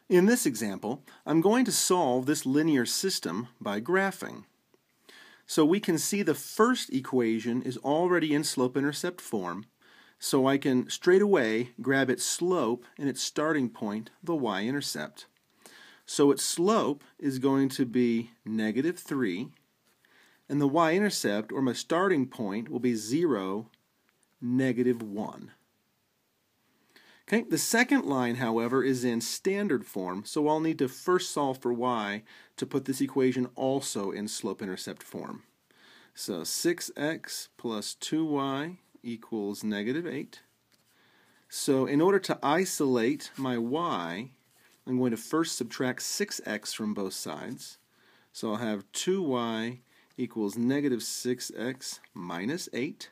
In this example, I'm going to solve this linear system by graphing. So we can see the first equation is already in slope-intercept form, so I can straight away grab its slope and its starting point, the y-intercept. So its slope is going to be -3, and the y-intercept, or my starting point, will be 0, -1. Okay, the second line, however, is in standard form, so I'll need to first solve for y to put this equation also in slope-intercept form. So 6x plus 2y equals -8. So in order to isolate my y, I'm going to first subtract 6x from both sides. So I'll have 2y equals -6x minus 8.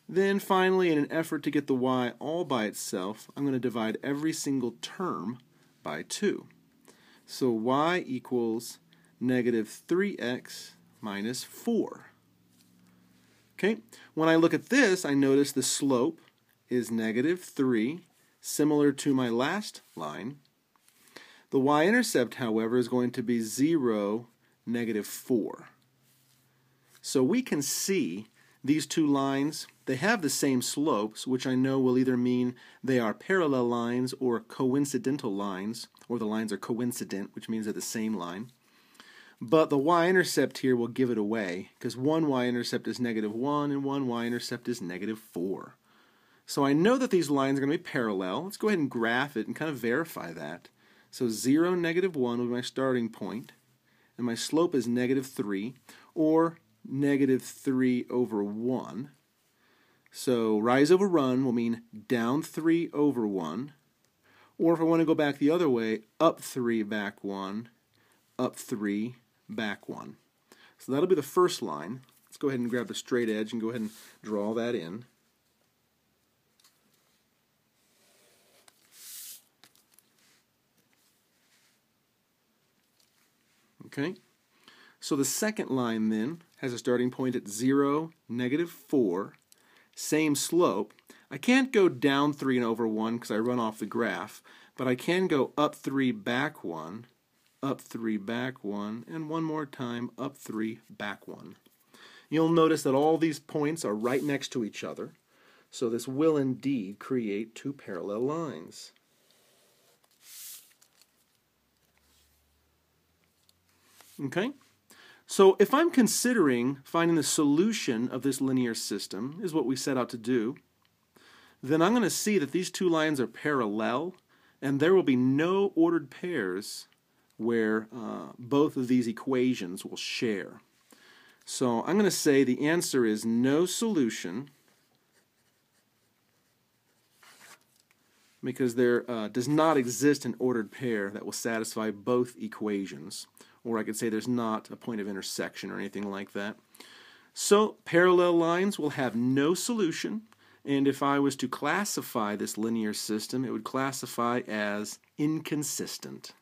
Then finally, in an effort to get the y all by itself, I'm going to divide every single term by 2. So y equals -3x minus 4. Okay, when I look at this, I notice the slope is -3, similar to my last line. The y-intercept, however, is going to be 0, -4. So we can see these two lines, they have the same slopes, which I know will either mean they are parallel lines or coincidental lines, or the lines are coincident, which means they're the same line. But the y-intercept here will give it away, because one y-intercept is -1 and one y-intercept is -4. So I know that these lines are going to be parallel. Let's go ahead and graph it and kind of verify that. So 0, -1 will be my starting point, and my slope is -3, or -3 over 1. So rise over run will mean down 3 over 1. Or if I want to go back the other way, up 3, back 1, up 3, back 1. So that'll be the first line. Let's go ahead and grab the straight edge and go ahead and draw that in. Okay. So the second line then has a starting point at 0, -4, same slope. I can't go down 3 and over 1 because I run off the graph, but I can go up 3, back 1, up 3, back 1, and one more time, up 3, back 1. You'll notice that all these points are right next to each other, so this will indeed create two parallel lines. Okay? So if I'm considering finding the solution of this linear system, is what we set out to do, then I'm going to see that these two lines are parallel, and there will be no ordered pairs where both of these equations will share. So I'm going to say the answer is no solution, because there does not exist an ordered pair that will satisfy both equations. Or I could say there's not a point of intersection or anything like that. So parallel lines will have no solution, and if I was to classify this linear system, it would classify as inconsistent.